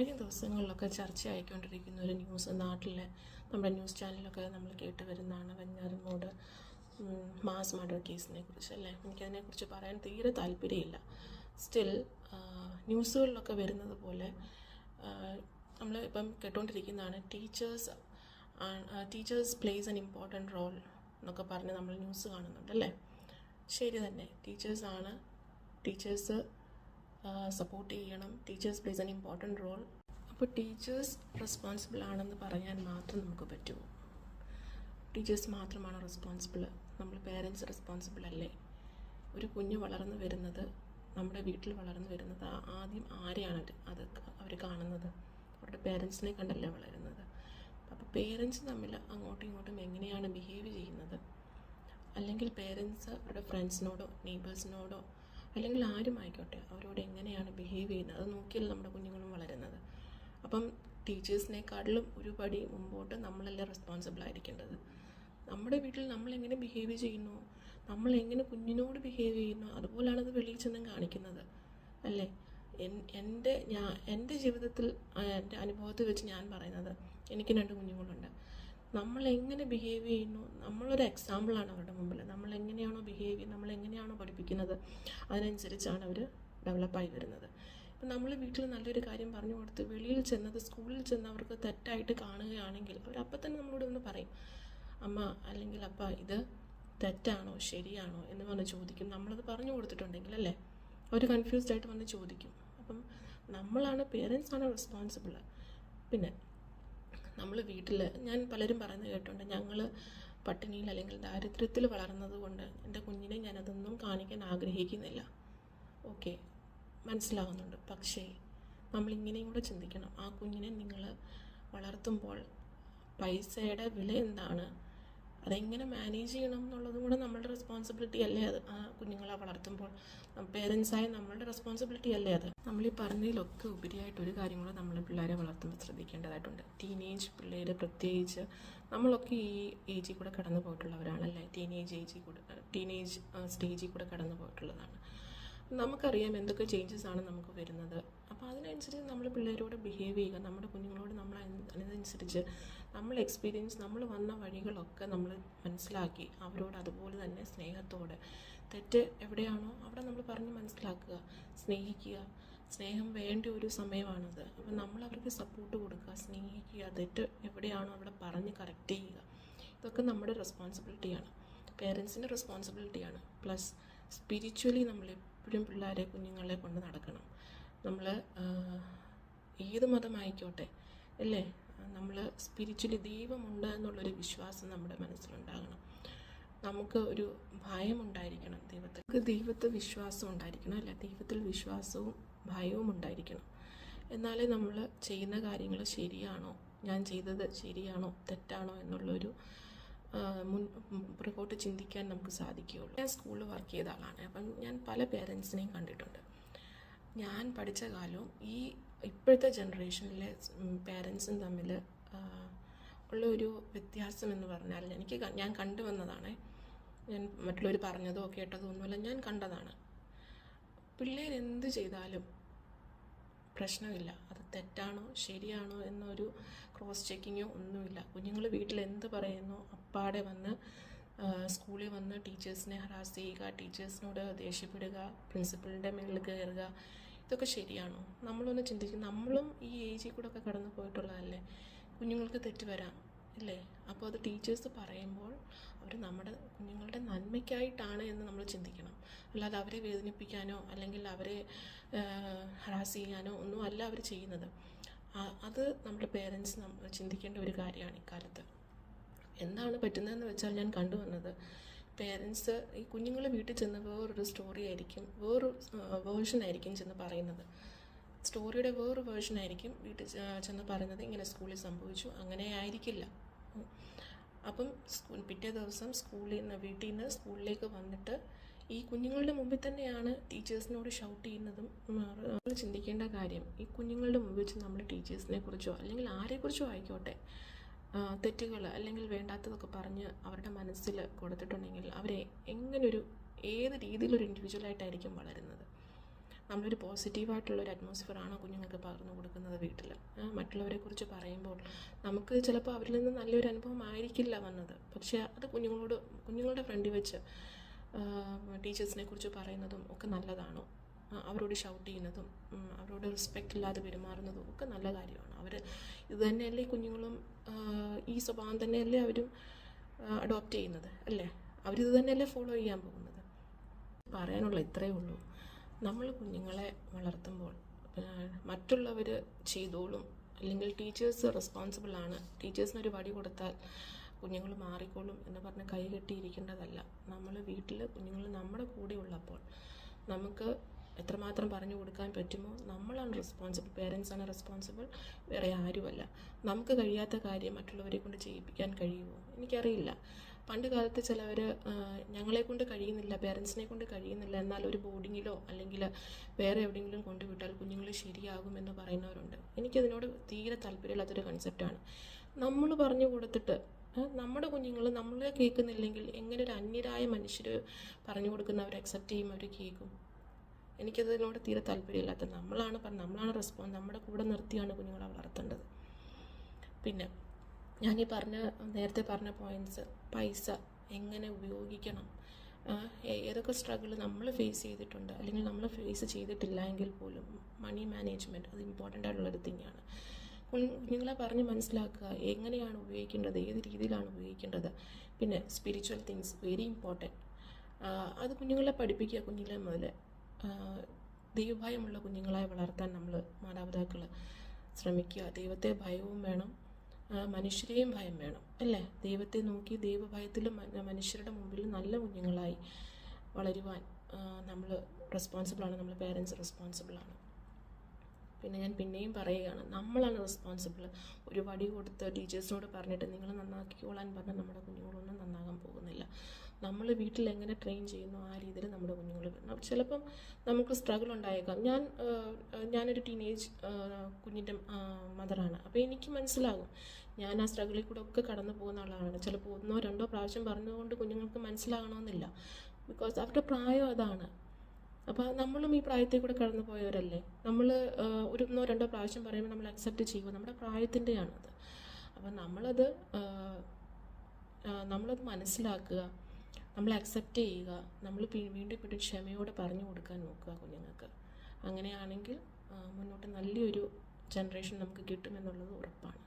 കഴിഞ്ഞ ദിവസങ്ങളിലൊക്കെ ചർച്ചയായിക്കൊണ്ടിരിക്കുന്ന ഒരു ന്യൂസ് നാട്ടിലെ നമ്മുടെ ന്യൂസ് ചാനലൊക്കെ നമ്മൾ കേട്ട് വരുന്നതാണ് വെഞ്ഞാറമൂട് മാസ് മർഡർ കേസിനെ കുറിച്ചല്ലേ. എനിക്കതിനെക്കുറിച്ച് പറയാൻ തീരെ താല്പര്യമില്ല. സ്റ്റിൽ ന്യൂസുകളിലൊക്കെ വരുന്നത് പോലെ നമ്മൾ ഇപ്പം കേട്ടുകൊണ്ടിരിക്കുന്നതാണ് teachers plays an important role എന്നൊക്കെ പറഞ്ഞ് നമ്മൾ ന്യൂസ് കാണുന്നുണ്ടല്ലേ. ശരി തന്നെ, ടീച്ചേഴ്സ് സപ്പോർട്ട് ചെയ്യണം. Teachers plays an important role. അപ്പോൾ ടീച്ചേഴ്സ് റെസ്പോൺസിബിൾ ആണെന്ന് പറയാൻ മാത്രം നമുക്ക് പറ്റുമോ? ടീച്ചേഴ്സ് മാത്രമാണ് റെസ്പോൺസിബിൾ? നമ്മൾ പേരൻസ് റെസ്പോൺസിബിൾ അല്ലേ? ഒരു കുഞ്ഞ് വളർന്നു വരുന്നത്, നമ്മുടെ വീട്ടിൽ വളർന്നു വരുന്നത് ആദ്യം ആരെയാണ് അവർ കാണുന്നത്? അവരുടെ പേരൻസിനെ കണ്ടല്ലേ വളരുന്നത്. അപ്പോൾ പേരൻസ് തമ്മിൽ അങ്ങോട്ടും ഇങ്ങോട്ടും എങ്ങനെയാണ് ബിഹേവ് ചെയ്യുന്നത്, അല്ലെങ്കിൽ പേരൻസ് അവരുടെ ഫ്രണ്ട്സിനോടോ നെയ്ബേഴ്സിനോടോ അല്ലെങ്കിൽ ആരും ആയിക്കോട്ടെ അവരോട് എങ്ങനെയാണ് ബിഹേവ് ചെയ്യുന്നത്, അത് നോക്കിയല്ല നമ്മുടെ കുഞ്ഞുങ്ങളും വളരുന്നത്. അപ്പം ടീച്ചേഴ്സിനെക്കാട്ടിലും ഒരു പടി മുമ്പോട്ട് നമ്മളല്ലേ റെസ്പോൺസിബിൾ ആയിരിക്കേണ്ടത്. നമ്മുടെ വീട്ടിൽ നമ്മളെങ്ങനെ ബിഹേവ് ചെയ്യുന്നു, നമ്മളെങ്ങനെ കുഞ്ഞിനോട് ബിഹേവ് ചെയ്യുന്നു, അതുപോലെയാണ് അത് വെളിയിൽ ചെന്നും കാണിക്കുന്നത് അല്ലേ. എൻ്റെ ജീവിതത്തിൽ എൻ്റെ അനുഭവത്തിൽ വെച്ച് ഞാൻ പറയുന്നത്, എനിക്ക് 2 കുഞ്ഞുങ്ങളുണ്ട്. നമ്മളെങ്ങനെ ബിഹേവ് ചെയ്യുന്നു, നമ്മളൊരു എക്സാമ്പിളാണ് അവരുടെ മുമ്പിൽ. നമ്മളെങ്ങനെയാണോ ബിഹേവ് ചെയ്യുന്നത്, നമ്മളെങ്ങനെയാണോ പഠിപ്പിക്കുന്നത്, അതിനനുസരിച്ചാണ് അവർ ഡെവലപ്പായി വരുന്നത്. ഇപ്പം നമ്മൾ വീട്ടിൽ നല്ലൊരു കാര്യം പറഞ്ഞു കൊടുത്ത് വെളിയിൽ ചെന്നത്, സ്കൂളിൽ ചെന്ന് അവർക്ക് തെറ്റായിട്ട് കാണുകയാണെങ്കിൽ അവരപ്പം തന്നെ നമ്മളോട് ഒന്ന് പറയും, അമ്മ അല്ലെങ്കിൽ അപ്പ ഇത് തെറ്റാണോ ശരിയാണോ എന്ന് പറഞ്ഞ് ചോദിക്കും. നമ്മളത് പറഞ്ഞു കൊടുത്തിട്ടുണ്ടെങ്കിൽ അല്ലേ, അവർ കൺഫ്യൂസ്ഡ് ആയിട്ട് വന്ന് ചോദിക്കും. അപ്പം നമ്മളാണ്, പേരൻസാണ് റെസ്പോൺസിബിൾ. പിന്നെ നമ്മൾ വീട്ടിൽ, ഞാൻ പലരും പറയുന്നത് കേട്ടിട്ടുണ്ട്, ഞങ്ങൾ പട്ടിണിയിൽ അല്ലെങ്കിൽ ദാരിദ്ര്യത്തിൽ വളർന്നത് കൊണ്ട് എൻ്റെ കുഞ്ഞിനെ ഞാനതൊന്നും കാണിക്കാൻ ആഗ്രഹിക്കുന്നില്ല. ഓക്കെ, മനസ്സിലാവുന്നുണ്ട്. പക്ഷേ നമ്മളിങ്ങനെയും കൂടെ ചിന്തിക്കണം. ആ കുഞ്ഞിനെ നിങ്ങൾ വളർത്തുമ്പോൾ പൈസയുടെ വില എന്താണ്, അതെങ്ങനെ മാനേജ് ചെയ്യണം എന്നുള്ളതും കൂടെ നമ്മളുടെ റെസ്പോൺസിബിലിറ്റി അല്ലേ അത്. ആ കുഞ്ഞുങ്ങളെ വളർത്തുമ്പോൾ പേരൻസായ നമ്മളുടെ റെസ്പോൺസിബിലിറ്റി അല്ലേ അത്. നമ്മൾ ഈ പറഞ്ഞതിലൊക്കെ ഉപരിയായിട്ടൊരു കാര്യം കൂടെ നമ്മൾ പിള്ളേരെ വളർത്തുമ്പോൾ ശ്രദ്ധിക്കേണ്ടതായിട്ടുണ്ട്. ടീനേജ് പിള്ളേർ പ്രത്യേകിച്ച്, നമ്മളൊക്കെ ഈ ഏജിൽ കൂടെ കടന്നു പോയിട്ടുള്ളവരാണല്ലേ. ടീനേജ് സ്റ്റേജിൽ കൂടെ കടന്നു പോയിട്ടുള്ളതാണ്. നമുക്കറിയാം എന്തൊക്കെ ചേഞ്ചസ് ആണ് നമുക്ക് വരുന്നത്. അപ്പോൾ അതിനനുസരിച്ച് നമ്മൾ പിള്ളേരോട് ബിഹേവ് ചെയ്യുക. നമ്മുടെ കുഞ്ഞുങ്ങളോട് നമ്മൾ അതിനനുസരിച്ച് നമ്മൾ വന്ന വഴികളൊക്കെ നമ്മൾ മനസ്സിലാക്കി അവരോട് അതുപോലെ തന്നെ സ്നേഹത്തോടെ, തെറ്റ് എവിടെയാണോ അവിടെ നമ്മൾ പറഞ്ഞ് മനസ്സിലാക്കുക, സ്നേഹിക്കുക. സ്നേഹം വേണ്ട ഒരു സമയമാണത്. അപ്പോൾ നമ്മൾ അവർക്ക് സപ്പോർട്ട് കൊടുക്കുക, സ്നേഹിക്കുക. തെറ്റ് എവിടെയാണോ അവിടെ പറഞ്ഞ് കറക്റ്റ് ചെയ്യുക. ഇതൊക്കെ നമ്മുടെ റെസ്പോൺസിബിലിറ്റിയാണ്, പേരൻസിൻ്റെ റെസ്പോൺസിബിലിറ്റിയാണ്. പ്ലസ് സ്പിരിച്വലി നമ്മളെപ്പോഴും കുഞ്ഞുങ്ങളെ കൊണ്ട് നടക്കണം. നമ്മൾ ഏത് മതമായിക്കോട്ടെ അല്ലേ, നമ്മൾ സ്പിരിച്വലി ദൈവമുണ്ട് എന്നുള്ളൊരു വിശ്വാസം നമ്മുടെ മനസ്സിലുണ്ടാകണം. നമുക്ക് ഒരു ഭയമുണ്ടായിരിക്കണം ദൈവത്തിൽ വിശ്വാസം ഉണ്ടായിരിക്കണം അല്ലേ. ദൈവത്തിൽ വിശ്വാസവും ഭയവും ഉണ്ടായിരിക്കണം. എന്നാലേ നമ്മൾ ചെയ്യുന്ന കാര്യങ്ങൾ ശരിയാണോ, ഞാൻ ചെയ്തത് ശരിയാണോ തെറ്റാണോ എന്നുള്ളൊരു പുറകോട്ട് ചിന്തിക്കാൻ നമുക്ക് സാധിക്കുകയുള്ളൂ. ഞാൻ സ്കൂളിൽ വർക്ക് ചെയ്ത ആളാണ്. അപ്പം ഞാൻ പല പേരൻസിനെയും കണ്ടിട്ടുണ്ട്. ഞാൻ പഠിച്ച കാലവും ഇപ്പോഴത്തെ ജനറേഷനിലെ പേരൻസും തമ്മിൽ ഉള്ള ഒരു വ്യത്യാസം എന്ന് പറഞ്ഞാൽ, ഞാൻ കണ്ടുവന്നതാണ്. ഞാൻ മറ്റുള്ളവർ പറഞ്ഞതോ കേട്ടതോ ഒന്നുമല്ല, ഞാൻ കണ്ടതാണ്. പിള്ളേരെന്ത് ചെയ്താലും പ്രശ്നമില്ല, അത് തെറ്റാണോ ശരിയാണോ എന്നൊരു ക്രോസ് ചെക്കിങ്ങോ ഒന്നുമില്ല. കുഞ്ഞുങ്ങൾ വീട്ടിൽ എന്ത് പറയുന്നു അപ്പാടെ വന്ന് സ്കൂളിൽ വന്ന് ടീച്ചേഴ്സിനെ ഹറാസ് ചെയ്യുക, ടീച്ചേഴ്സിനോട് ദേഷ്യപ്പെടുക, പ്രിൻസിപ്പളിൻ്റെ മേളിൽ കയറുക. ഇതൊക്കെ ശരിയാണോ? നമ്മളൊന്ന് ചിന്തിക്കും. നമ്മളും ഈ ഏജിൽ കൂടെ ഒക്കെ കടന്നു പോയിട്ടുള്ളതല്ലേ. കുഞ്ഞുങ്ങൾക്ക് തെറ്റ് വരാം ഇല്ലേ. അപ്പോൾ അത് ടീച്ചേഴ്സ് പറയുമ്പോൾ അവർ നമ്മുടെ കുഞ്ഞുങ്ങളുടെ നന്മയ്ക്കായിട്ടാണ് എന്ന് നമ്മൾ ചിന്തിക്കണം. അല്ലാതെ അവരെ വേദനിപ്പിക്കാനോ അല്ലെങ്കിൽ അവരെ ഹറാസ് ചെയ്യാനോ ഒന്നും അല്ല അവർ ചെയ്യുന്നത്. അത് നമ്മുടെ പേരൻസ് ചിന്തിക്കേണ്ട ഒരു കാര്യമാണ് ഇക്കാലത്ത്. എന്താണ് പറ്റുന്നതെന്ന് വെച്ചാൽ, ഞാൻ കണ്ടുവന്നത് പേരൻസ് ഈ കുഞ്ഞുങ്ങൾ വീട്ടിൽ ചെന്ന് വേറൊരു സ്റ്റോറി ആയിരിക്കും, വേർഷനായിരിക്കും ചെന്ന് പറയുന്നത്. സ്റ്റോറിയുടെ വേറൊരു വേർഷനായിരിക്കും വീട്ടിൽ ചെന്ന് പറയുന്നത്. ഇങ്ങനെ സ്കൂളിൽ സംഭവിച്ചു, അങ്ങനെ ആയിരിക്കില്ല. അപ്പം പിറ്റേ ദിവസം വീട്ടിൽ നിന്ന് സ്കൂളിലേക്ക് വന്നിട്ട് ഈ കുഞ്ഞുങ്ങളുടെ മുമ്പിൽ തന്നെയാണ് ടീച്ചേഴ്സിനോട് ഷൗട്ട് ചെയ്യുന്നതും. നമ്മൾ ചിന്തിക്കേണ്ട കാര്യം, ഈ കുഞ്ഞുങ്ങളുടെ മുമ്പിൽ വെച്ച് നമ്മൾ ടീച്ചേഴ്സിനെ കുറിച്ചോ അല്ലെങ്കിൽ ആരെക്കുറിച്ചോ ആയിക്കോട്ടെ തെറ്റുകൾ അല്ലെങ്കിൽ വേണ്ടാത്തതൊക്കെ പറഞ്ഞ് അവരുടെ മനസ്സിൽ കൊടുത്തിട്ടുണ്ടെങ്കിൽ അവരെ ഏത് രീതിയിലൊരു ഇൻഡിവിജ്വലായിട്ടായിരിക്കും വളരുന്നത്. നമ്മളൊരു പോസിറ്റീവായിട്ടുള്ളൊരു അറ്റ്മോസ്ഫിയറാണ് കുഞ്ഞുങ്ങൾക്ക് പകർന്നു കൊടുക്കുന്നത് വീട്ടിൽ. മറ്റുള്ളവരെക്കുറിച്ച് പറയുമ്പോൾ നമുക്ക് ചിലപ്പോൾ അവരിൽ നിന്ന് നല്ലൊരു അനുഭവം ആയിരിക്കില്ല വന്നത്, പക്ഷേ അത് കുഞ്ഞുങ്ങളുടെ ഫ്രണ്ടിൽ വെച്ച് ടീച്ചേഴ്സിനെ കുറിച്ച് പറയുന്നതും ഒക്കെ നല്ലതാണോ, അവരോട് ഷൗട്ട് ചെയ്യുന്നതും അവരോട് റെസ്പെക്റ്റ് ഇല്ലാതെ പെരുമാറുന്നതും ഒക്കെ നല്ല കാര്യമാണ്. അവർ ഇത് തന്നെയല്ലേ കുഞ്ഞുങ്ങളും ഈ സ്വഭാവം തന്നെയല്ലേ അവരും അഡോപ്റ്റ് ചെയ്യുന്നത് അല്ലേ, അവരിത് തന്നെയല്ലേ ഫോളോ ചെയ്യാൻ പോകുന്നത്. പറയാനുള്ള ഇത്രയേ ഉള്ളൂ. നമ്മൾ കുഞ്ഞുങ്ങളെ വളർത്തുമ്പോൾ മറ്റുള്ളവർ ചെയ്തോളും, അല്ലെങ്കിൽ ടീച്ചേഴ്സ് റെസ്പോൺസിബിളാണ്, ടീച്ചേഴ്സിനൊരു വടി കൊടുത്താൽ കുഞ്ഞുങ്ങൾ മാറിക്കോളും എന്ന് പറഞ്ഞ് കൈ കെട്ടിയിരിക്കേണ്ടതല്ല. നമ്മൾ വീട്ടിൽ കുഞ്ഞുങ്ങൾ നമ്മുടെ കൂടെ ഉള്ളപ്പോൾ നമുക്ക് എത്രമാത്രം പറഞ്ഞു കൊടുക്കാൻ പറ്റുമോ നമ്മളാണ് റെസ്പോൺസിബിൾ, പേരൻസാണ് റെസ്പോൺസിബിൾ, വേറെ ആരുമല്ല. നമുക്ക് കഴിയാത്ത കാര്യം മറ്റുള്ളവരെ കൊണ്ട് ചെയ്യിപ്പിക്കാൻ കഴിയുമോ എനിക്കറിയില്ല. പണ്ട് കാലത്ത് ചിലവർ ഞങ്ങളെ കൊണ്ട് കഴിയുന്നില്ല, പേരൻസിനെ കൊണ്ട് കഴിയുന്നില്ല, എന്നാൽ ഒരു ബോർഡിങ്ങിലോ അല്ലെങ്കിൽ വേറെ എവിടെയെങ്കിലും കൊണ്ടുവിട്ടാൽ കുഞ്ഞുങ്ങൾ ശരിയാകുമെന്ന് പറയുന്നവരുണ്ട്. എനിക്കതിനോട് തീരെ താല്പര്യമില്ലാത്തൊരു കൺസെപ്റ്റാണ്. നമ്മൾ പറഞ്ഞു കൊടുത്തിട്ട് നമ്മുടെ കുഞ്ഞുങ്ങൾ നമ്മളെ കേൾക്കുന്നില്ലെങ്കിൽ എങ്ങനെ ഒരു അന്യരായ മനുഷ്യർ പറഞ്ഞു കൊടുക്കുന്നവർ അക്സെപ്റ്റ് ചെയ്യും, അവർ കേൾക്കും? എനിക്കതിനോട് തീരെ താല്പര്യമില്ലാത്ത, നമ്മളാണ് നമ്മുടെ കൂടെ നിർത്തിയാണ് കുഞ്ഞുങ്ങളെ വളർത്തേണ്ടത്. പിന്നെ നേരത്തെ പറഞ്ഞ പോയിൻറ്റ്സ്, പൈസ എങ്ങനെ ഉപയോഗിക്കണം, ഏതൊക്കെ സ്ട്രഗിൾ നമ്മൾ ഫേസ് ചെയ്തിട്ടുണ്ട് അല്ലെങ്കിൽ നമ്മൾ ഫേസ് ചെയ്തിട്ടില്ല എങ്കിൽ പോലും മണി മാനേജ്മെൻറ്റ് അത് ഇമ്പോർട്ടൻ്റ് ആയിട്ടുള്ളൊരു തിങ്ങാണ്. കുഞ്ഞുങ്ങളെ പറഞ്ഞ് മനസ്സിലാക്കുക എങ്ങനെയാണ് ഉപയോഗിക്കേണ്ടത്, ഏത് രീതിയിലാണ് ഉപയോഗിക്കേണ്ടത്. പിന്നെ സ്പിരിച്വൽ തിങ്സ് വെരി ഇമ്പോർട്ടൻറ്റ്, അത് കുഞ്ഞുങ്ങളെ പഠിപ്പിക്കുക. കുഞ്ഞിലെ മുതൽ ദൈവഭയമുള്ള കുഞ്ഞുങ്ങളായി വളർത്താൻ നമ്മൾ മാതാപിതാക്കൾ ശ്രമിക്കുക. ദൈവത്തെ ഭയവും വേണം, മനുഷ്യരെയും ഭയം വേണം അല്ലേ. ദൈവത്തെ നോക്കി ദൈവഭയത്തിലും മനുഷ്യരുടെ മുമ്പിൽ നല്ല കുഞ്ഞുങ്ങളായി വളരുവാൻ നമ്മൾ റെസ്പോൺസിബിളാണ്, നമ്മൾ പേരൻസ് റെസ്പോൺസിബിളാണ്. പിന്നെ ഞാൻ പിന്നെയും പറയുകയാണ്, നമ്മളാണ് റെസ്പോൺസിബിൾ. ഒരു വടി കൊടുത്ത് ടീച്ചേഴ്സിനോട് പറഞ്ഞിട്ട് നിങ്ങൾ നന്നാക്കിക്കോളാൻ പറഞ്ഞാൽ നമ്മുടെ കുഞ്ഞുങ്ങളൊന്നും നന്നാകാൻ പോകുന്നില്ല. നമ്മൾ വീട്ടിൽ എങ്ങനെ ട്രെയിൻ ചെയ്യുന്നു ആ രീതിയിൽ നമ്മുടെ കുഞ്ഞുങ്ങൾ വരണം. ചിലപ്പം നമുക്ക് സ്ട്രഗിൾ ഉണ്ടായേക്കാം. ഞാനൊരു ടീനേജ് കുഞ്ഞിൻ്റെ മദറാണ്. അപ്പോൾ എനിക്ക് മനസ്സിലാകും, ഞാൻ ആ സ്ട്രഗിളിൽ കൂടെ ഒക്കെ കടന്നു പോകുന്ന ആളാണ്. ചിലപ്പോൾ 1 or 2 പ്രാവശ്യം പറഞ്ഞുകൊണ്ട് കുഞ്ഞുങ്ങൾക്ക് മനസ്സിലാകണമെന്നില്ല, ബിക്കോസ് അവരുടെ പ്രായം അതാണ്. അപ്പോൾ നമ്മളും ഈ പ്രായത്തിൽ കൂടെ കടന്നു പോയവരല്ലേ. നമ്മൾ 1 or 2 പ്രാവശ്യം പറയുമ്പോൾ നമ്മൾ അക്സെപ്റ്റ് ചെയ്യുമ്പോൾ നമ്മുടെ പ്രായത്തിൻ്റെയാണത്. അപ്പോൾ നമ്മളത് മനസ്സിലാക്കുക, നമ്മൾ അക്സെപ്റ്റ് ചെയ്യുക, നമ്മൾ വീണ്ടും ക്ഷമയോടെ പറഞ്ഞു കൊടുക്കാൻ നോക്കുക കുഞ്ഞുങ്ങൾക്ക്. അങ്ങനെയാണെങ്കിൽ മുന്നോട്ട് നല്ലൊരു ജനറേഷൻ നമുക്ക് കിട്ടുമെന്നുള്ളത് ഉറപ്പാണ്.